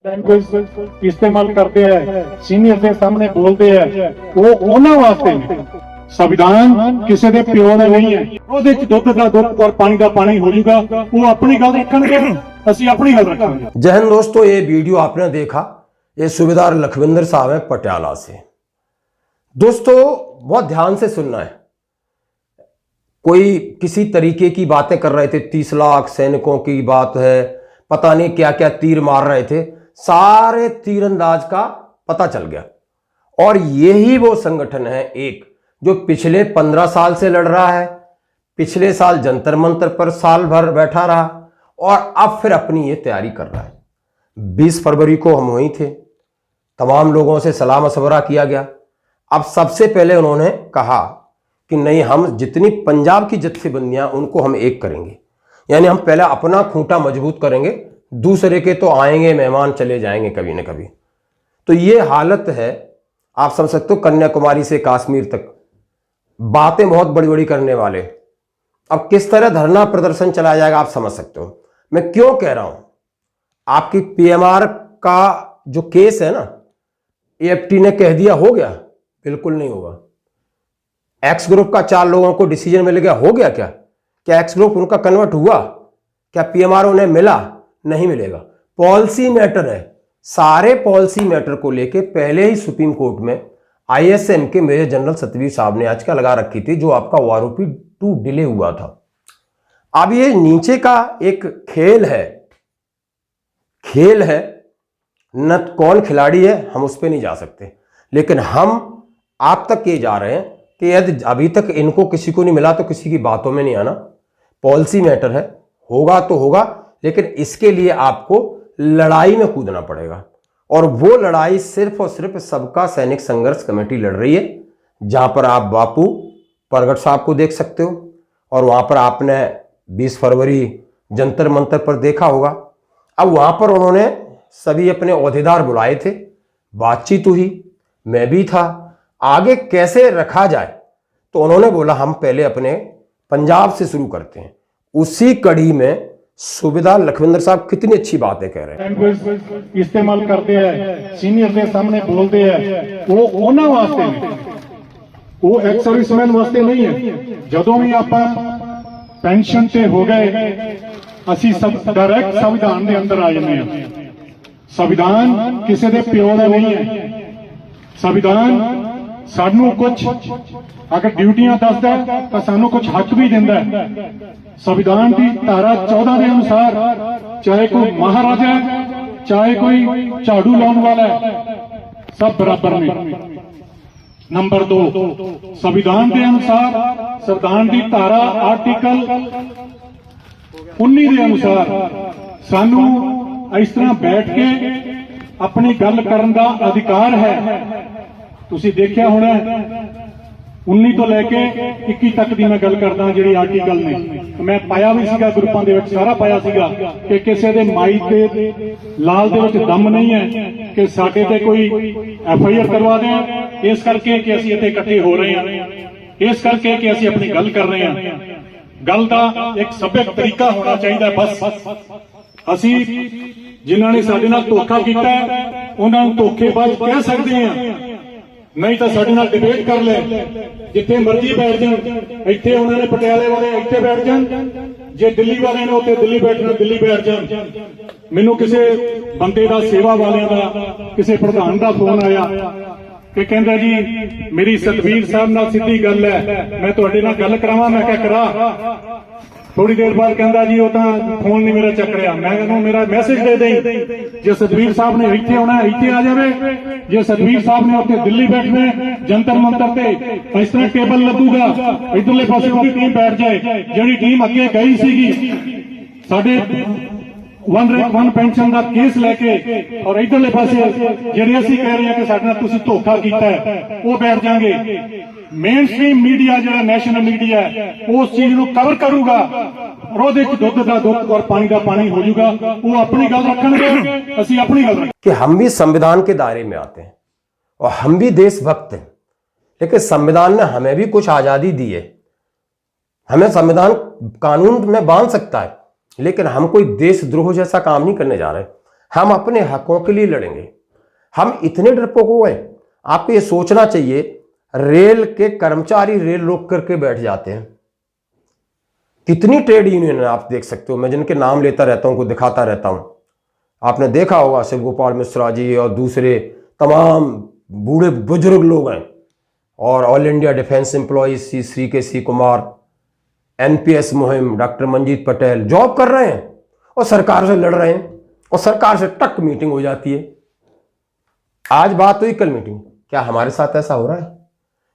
Language इस्तेमाल करते हैं, सीनियर के सामने बोलते हैं, वो ਉਹਨਾਂ ਵਾਸਤੇ ਨੇ। संविधान किसी के प्यो का नहीं है, ਉਹਦੇ ਚ ਦੁੱਧ ਦਾ ਦੁੱਧ और पानी का पानी हो जाएगा। वो अपनी गल रखणगे, ਅਸੀਂ अपनी गल रखांगे। जय हिंद दोस्तों, ये वीडियो आपने देखा, ये सूबेदार लखविंदर साहब हैं पटियाला से। दोस्तों बहुत ध्यान से सुनना है। कोई किसी तरीके की बातें कर रहे थे, 30 लाख सैनिकों की बात है, पता नहीं क्या क्या तीर मार रहे थे, सारे तीरंदाज का पता चल गया। और यही वो संगठन है एक जो पिछले 15 साल से लड़ रहा है, पिछले साल जंतर मंतर पर साल भर बैठा रहा और अब फिर अपनी ये तैयारी कर रहा है। 20 फरवरी को हम वहीं थे, तमाम लोगों से सलाह मशवरा किया गया। अब सबसे पहले उन्होंने कहा कि नहीं, हम जितनी पंजाब की जत्थेबंदियां उनको हम एक करेंगे, यानी हम पहले अपना खूंटा मजबूत करेंगे, दूसरे के तो आएंगे मेहमान चले जाएंगे कभी न कभी। तो ये हालत है, आप समझ सकते हो, कन्याकुमारी से कश्मीर तक बातें बहुत बड़ी बड़ी करने वाले। अब किस तरह धरना प्रदर्शन चलाया जाएगा आप समझ सकते हो। मैं क्यों कह रहा हूं, आपकी पीएमआर का जो केस है ना, एएफटी ने कह दिया हो गया, बिल्कुल नहीं होगा। एक्स ग्रुप का 4 लोगों को डिसीजन मिल गया, हो गया क्या एक्स ग्रुप उनका कन्वर्ट हुआ? क्या पीएमआर उन्हें मिला? नहीं मिलेगा। पॉलिसी मैटर है, सारे पॉलिसी मैटर को लेके पहले ही सुप्रीम कोर्ट में आईएसएम के मेजर जनरल सतवीर साहब ने याचिका लगा रखी थी, जो आपका ओआरओपी 2 डिले हुआ था। अब ये नीचे का एक खेल है, न कौन खिलाड़ी है हम उस पर नहीं जा सकते, लेकिन हम आप तक ये जा रहे हैं कि यदि अभी तक इनको किसी को नहीं मिला तो किसी की बातों में नहीं आना। पॉलिसी मैटर है, होगा तो होगा, लेकिन इसके लिए आपको लड़ाई में कूदना पड़ेगा। और वो लड़ाई सिर्फ और सिर्फ सबका सैनिक संघर्ष कमेटी लड़ रही है, जहां पर आप बापू परगट साहब को देख सकते हो, और वहां पर आपने 20 फरवरी जंतर मंतर पर देखा होगा। अब वहां पर उन्होंने सभी अपने ओहदेदार बुलाए थे, बातचीत हुई, मैं भी था, आगे कैसे रखा जाए। तो उन्होंने बोला हम पहले अपने पंजाब से शुरू करते हैं। उसी कड़ी में सूबेदार लखविंदर साहब कितनी अच्छी बातें कह रहे हैं। लैंग्वेज इस्तेमाल करते हैं, सीनियर के सामने बोलते हैं, वो ਉਹਨਾਂ ਵਾਸਤੇ ਨੇ, वो एक्स सर्विसमैन वास्ते नहीं है। ਜਦੋਂ ਵੀ ਆਪਾਂ ਪੈਨਸ਼ਨ ਤੇ ਹੋ ਗਏ, ਅਸੀਂ ਸਭ ਡਾਇਰੈਕਟ ਸੰਵਿਧਾਨ ਦੇ ਅੰਦਰ ਆ ਜਾਂਦੇ ਹਾਂ। ਸੰਵਿਧਾਨ ਕਿਸੇ ਦੇ ਪਿਓ ਦਾ ਨਹੀਂ ਹੈ। ਸੰਵਿਧਾਨ ਸਾਨੂੰ ਕੁਝ अगर ड्यूटियां दसदा तो सानू कुछ हक भी दिंदा है। संविधान की धारा 14 के अनुसार चाहे कोई महाराजा है, चाहे कोई झाड़ू लाने वाला है, सब बराबर ने। नंबर 2, संविधान के अनुसार संविधान की धारा आर्टिकल 19 के अनुसार सानू इस तरह बैठ के अपनी गल करन दा अधिकार है। तुसी देखिया होना 19 तो लैके 21 तक की मैं गल करदा, जिहड़ी आर्टिकल ने मैं पाया भी सीगा, ग्रुपां दे विच सारा पाया सीगा कि किसी दे माई ते लाल दे विच दम नहीं है कि साडे ते कोई एफआईआर करवा दें, इस करके कि असीं इत्थे इकट्ठे हो रहे हैं, इस करके कि असीं अपनी गल कर रहे हैं। गल दा एक सभ्यक तरीका होना चाहिए। बस असीं जिन्हां ने साडे नाल धोखा कीता है उन्हां नूं धोखेबाज कह सकदे हां, नहीं तो साडे नाल डिबेट कर ले, जिथे मर्जी बैठ जान। इत्थे उन्होंने पटियाले वाले इत्थे बैठ जान, जे दिल्ली वाले ने उत्थे दिल्ली बैठना दिल्ली बैठ जान। मैनू किसी बंदे का सेवा वालियां दा किसी प्रधान का फोन आया कि कहंदा जी मेरी सतवीर साहब नाल सीधी गल है, मैं तुहाडे नाल गल करावां। मैं क्या करा? थोड़ी देर बाद कहंदा जी वो फोन नहीं मेरा चक रहा। मैं कहूं मेरा मैसेज दे दें, जे सतवीर साहब ने इत्थे आना इत्थे आ जावे, जे सतवीर साहब ने उत्थे दिल्ली बैठने जंतर मंतर ते इस तरह टेबल लगूगा, इधरले पासे उनकी टीम बैठ जाए, जिहड़ी टीम अगे गई सीगी साडे वन रैंक वन पेंशन का केस लैके, और इधरले पासे जिहड़े असीं कह रहे हैं कि साडे नाल तुसीं धोखा कीता है, वो बैठ जाएंगे। मेन स्ट्रीम मीडिया जो नैशनल मीडिया है उस चीज को कवर करूगा, और ਉਹਦੇ ਚ ਦੁੱਧ ਦਾ ਦੁੱਧ और पानी का पानी हो जाएगा। वो अपनी गल रखेंगे, ਅਸੀਂ अपनी गल रखेंगे। कि हम भी संविधान के दायरे में आते हैं और हम भी देशभक्त हैं, लेकिन संविधान ने हमें भी कुछ आजादी दी है। हमें संविधान कानून में बांध सकता है, लेकिन हम कोई देशद्रोह जैसा काम नहीं करने जा रहे। हम अपने हकों के लिए लड़ेंगे। हम इतने डरपोक हो गए, आपको ये सोचना चाहिए, रेल के कर्मचारी रेल रोक करके बैठ जाते हैं। कितनी ट्रेड यूनियन है आप देख सकते हो, मैं जिनके नाम लेता रहता हूं, को दिखाता रहता हूं। आपने देखा होगा शिव गोपाल मिश्रा जी और दूसरे तमाम बूढ़े बुजुर्ग लोग हैं, और all India defence employees Shri के सी कुमार, एनपीएस मुहिम डॉक्टर मंजीत पटेल जॉब कर रहे हैं और सरकार से लड़ रहे हैं, और सरकार से टक मीटिंग हो जाती है। आज बात हुई, कल मीटिंग। क्या हमारे साथ ऐसा हो रहा है?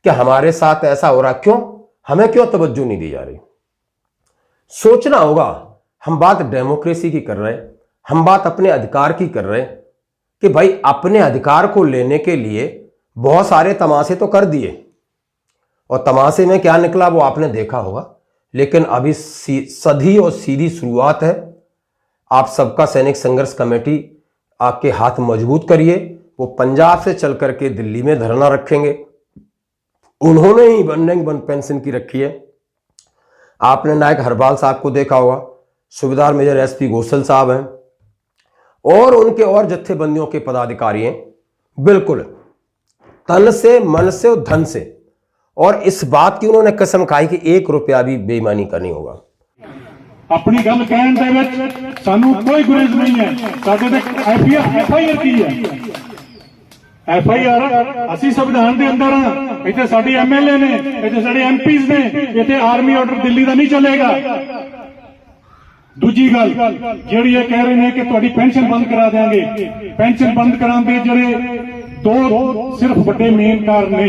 क्या हमारे साथ ऐसा हो रहा है? क्यों? हमें क्यों तवज्जो नहीं दी जा रही? सोचना होगा। हम बात डेमोक्रेसी की कर रहे हैं, हम बात अपने अधिकार की कर रहे हैं कि भाई अपने अधिकार को लेने के लिए बहुत सारे तमाशे तो कर दिए, और तमाशे में क्या निकला वो आपने देखा होगा। लेकिन अभी सधी और सीधी शुरुआत है। आप सबका सैनिक संघर्ष कमेटी आपके हाथ मजबूत करिए। वो पंजाब से चल करके दिल्ली में धरना रखेंगे, उन्होंने ही वन पेंशन की रखी है। आपने नायक हरपाल साहब को देखा होगा, सूबेदार मेजर एसपी घोषल साहब हैं, और उनके और जत्थेबंदियों के पदाधिकारी हैं, बिल्कुल तन से, मन से और धन से। और इस बात की उन्होंने कसम खाई कि 1 रुपया भी बेईमानी का नहीं होगा। अपनी गल कहण दे विच सानू कोई गुरेज नहीं है। साडे ते एफआईआर की है, एफआईआर ਅਸੀਂ संविधान के अंदर हाँ, इतने साडी एमएलए ने, इतने साडे एमपीज ने, इतने आर्मी ऑर्डर दिल्ली का नहीं चलेगा। दूजी गल जिहड़ी ये कह रहे हैं कि तुहाडी पेंशन बंद करा देंगे, पेंशन बंद कराने दे जिहड़े दो सिर्फ बड़े मेन कारण ने।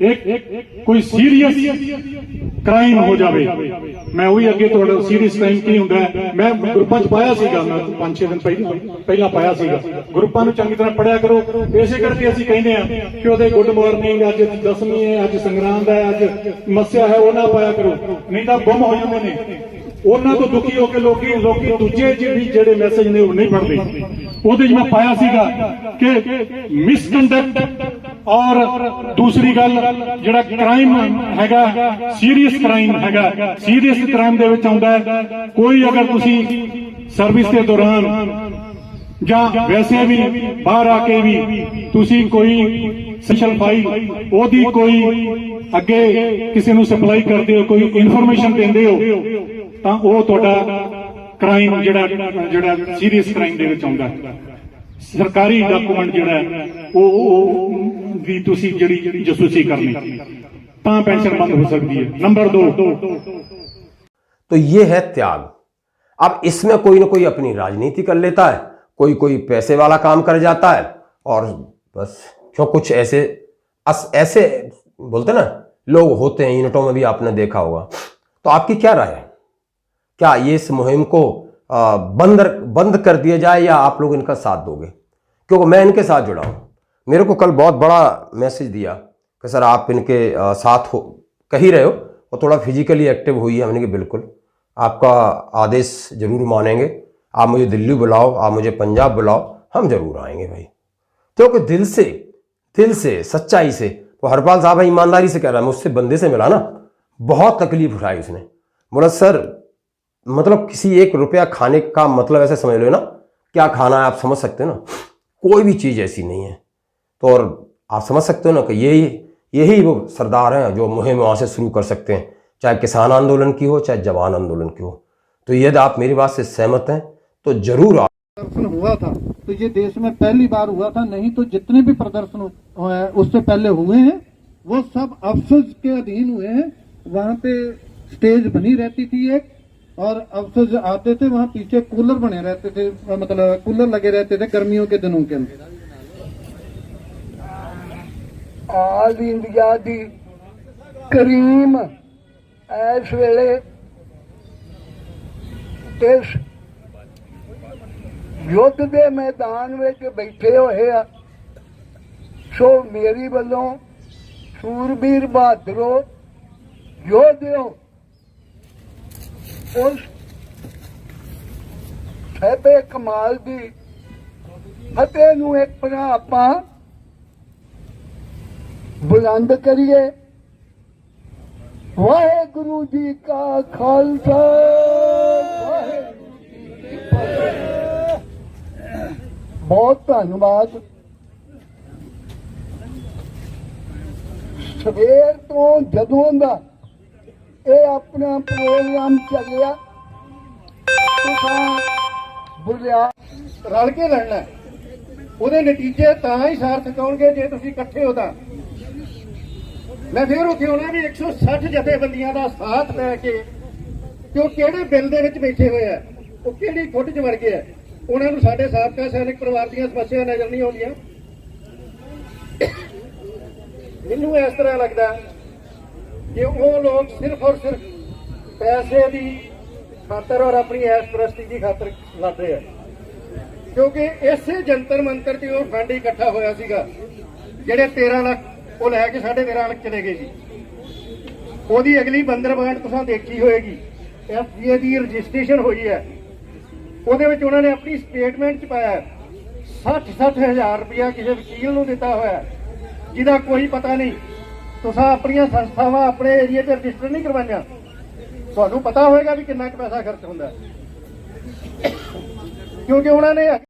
एक कोई सीरीयस क्राइम हो जाए, मैं वही अगे थोड़ा सीरीयस क्राइम की हुंदा है, मैं ग्रुपां च पाया सीगा, मैं 5-6 दिन पहला पाया सीगा। ग्रुपां नूं चंगी तरह पढ़िया करो, इसे करके ਅਸੀਂ ਕਹਿੰਦੇ ਆ कि ਉਹਦੇ गुड मॉर्निंग ਅੱਜ 10ਵੀਂ है, ਅੱਜ संग्रांद है, ਅੱਜ मस्या है, ਉਹ ਨਾ ਪਾਇਆ ਕਰੋ, नहीं तो गुम हो ਜਾਂਦੇ ਨੇ। ਉਹਨਾਂ ਤੋਂ ਦੁਖੀ ਹੋ ਕੇ ਲੋਕੀ ਦੂਜੇ ਜਿਹੜੇ ਮੈਸੇਜ ਨੇ ਉਹ ਨਹੀਂ ਪੜ੍ਹਦੇ। ਉਹਦੇ 'ਚ ਮੈਂ ਪਾਇਆ ਸੀਗਾ ਕਿ ਮਿਸਕੰਡਕਟ और दूसरी गल जिहड़ा क्राइम हैगा, सीरीयस क्राइम हैगा, सीरीयस क्राइम दे विच आउंदा है कोई अगर तुसी सर्विस के दौरान ਜਾਂ वैसे भी बाहर आके भी तुसी कोई स्पेशल फाइल ओदी कोई अगे किसी नूं सप्लाई करदे हो, कोई इन्फॉर्मेशन देंदे हो, तां ओह तुहाडा क्राइम जिहड़ा सीरीयस क्राइम दे विच आउंदा है। सरकारी डॉक्यूमेंट जिहड़ा दी तुसी जिहड़ी जसूसी करनी, तां पेंशन बंद हो सकती है। नंबर 2, तो ये है त्याग। अब इसमें कोई ना कोई अपनी राजनीति कर लेता है, कोई पैसे वाला काम कर जाता है, और बस क्यों कुछ ऐसे बोलते ना लोग होते हैं यूनिटों में भी आपने देखा होगा। तो आपकी क्या राय है? क्या ये इस मुहिम को बंद कर दिया जाए या आप लोग इनका साथ दोगे? क्योंकि मैं इनके साथ जुड़ा हूं। मेरे को कल बहुत बड़ा मैसेज दिया कि सर आप इनके साथ हो, कह ही रहे हो, और थोड़ा फिजिकली एक्टिव हुई है। हमने कहा बिल्कुल आपका आदेश जरूर मानेंगे, आप मुझे दिल्ली बुलाओ, आप मुझे पंजाब बुलाओ, हम जरूर आएंगे भाई। क्योंकि दिल से सच्चाई से, तो हरपाल साहब ईमानदारी से कह रहा है, मुझसे बंदे से मिला ना, बहुत तकलीफ उठाई उसने। बोला सर मतलब किसी 1 रुपया खाने का मतलब ऐसे समझ लो ना, क्या खाना है आप समझ सकते हो ना, कोई भी चीज़ ऐसी नहीं है। तो और आप समझ सकते हो ना कि यही वो सरदार हैं जो मुहिम वहाँ से शुरू कर सकते हैं, चाहे किसान आंदोलन की हो, चाहे जवान आंदोलन की हो। तो यदि आप मेरी बात से सहमत हैं तो जरूर आप। प्रदर्शन हुआ था तो ये देश में पहली बार हुआ था, नहीं तो जितने भी प्रदर्शन उससे पहले हुए हैं वो सब अफसर के अधीन हुए हैं। वहाँ पे स्टेज बनी रहती थी एक, और अफसर आते थे, वहाँ पीछे कूलर बने रहते थे, मतलब कूलर लगे रहते थे गर्मियों के दिनों के अंदर। आल इंडिया दी करीम इस वेले इस युद्ध के मैदान में बैठे हुए आ। सो मेरी वालों सूरबीर बहादुरो योधियो, उस सहबे कमाल दी फतेह नूं एक बार आपां बुलंद करिए। वाहेगुरु जी का खालसा, वाहेगुरु जी की फतेह। ਬਹੁਤ ਧੰਨਵਾਦ। ਸਵੇਰ ਤੋਂ ਜਦੋਂ ਦਾ ਇਹ ਆਪਣਾ ਪ੍ਰੋਗਰਾਮ ਚੱਲਿਆ ਤੁਸੀਂ ਬੁਲਿਆ ਰਲ ਕੇ ਲੜਨਾ ਹੈ। ਉਹਦੇ ਨਤੀਜੇ ਤਾਂ ਹੀ ਸਾਰਥਕ ਹੋਣਗੇ ਜੇ ਤੁਸੀਂ ਇਕੱਠੇ ਹੋ ਤਾਂ। ਮੈਂ ਫਿਰ ਉੱਥੇ ਆਉਣਾ ਵੀ 160 ਜਥੇਬੰਦੀਆਂ ਦਾ ਸਾਥ ਲੈ ਕੇ ਕਿ ਉਹ ਕਿਹੜੇ ਬਿੱਲ ਦੇ ਵਿੱਚ ਬੈਠੇ ਹੋਏ ਆ, ਉਹ ਕਿਹੜੀ ਖੁੱਡ 'ਚ ਵੜ ਗਏ ਆ, ਉਹਨਾਂ ਨੂੰ ਸਾਡੇ ਸਾਬਕਾ ਸੈਨਿਕ ਪਰਿਵਾਰ ਦੀਆਂ ਸਮੱਸਿਆ ਨਜ਼ਰ ਨਹੀਂ ਆਉਂਦੀਆਂ। ਮੈਨੂੰ ਇਸ ਤਰ੍ਹਾਂ ਲੱਗਦਾ ਕਿ ਉਹ ਲੋਕ ਸਿਰਫ ਔਰ ਸਿਰਫ ਪੈਸੇ ਦੀ ਖਾਤਰ ਔਰ ਆਪਣੀ ਐਸ਼ ਪ੍ਰਸਤੀ ਦੀ ਖਾਤਰ ਲੜ ਰਹੇ ਆ, ਕਿਉਂਕਿ ਇਸੇ ਜੰਤਰ ਮੰਤਰ ਤੇ ਉਹ ਫੰਡ ਇਕੱਠਾ ਹੋਇਆ ਸੀਗਾ ਜਿਹੜੇ 13 ਲੱਖ ਉਹ ਲੈ ਕੇ 13.5 ਲੱਖ ਚਲੇ ਗਏ ਸੀ। ਉਹਦੀ ਅਗਲੀ ਬੰਦਰਬਾਂਟ ਤੁਸੀਂ ਦੇਖੀ ਹੋਏਗੀ, FGA ਦੀ ਰਜਿਸਟ੍ਰੇਸ਼ਨ ਹੋਈ ਹੈ, ਉਹਦੇ ਵਿੱਚ ਉਹਨਾਂ ਨੇ ਆਪਣੀ ਸਟੇਟਮੈਂਟ 'ਚ ਪਾਇਆ 60 ਹਜ਼ਾਰ ਰੁਪਇਆ ਕਿਸੇ ਵਕੀਲ ਨੂੰ ਦਿੱਤਾ ਹੋਇਆ ਜਿਹਦਾ ਕੋਈ ਪਤਾ ਨਹੀਂ। ਤੁਸੀਂ ਆਪਣੀਆਂ ਸੰਸਥਾਵਾਂ ਆਪਣੇ ਏਰੀਆ 'ਚ ਰਜਿਸਟਰ ਨਹੀਂ ਕਰਵਾਈਆਂ, ਤੁਹਾਨੂੰ ਪਤਾ ਹੋਏਗਾ ਵੀ ਕਿੰਨਾ ਕੁ ਪੈਸਾ ਖਰਚ ਹੁੰਦਾ, ਕਿਉਂਕਿ ਉਹਨਾਂ ਨੇ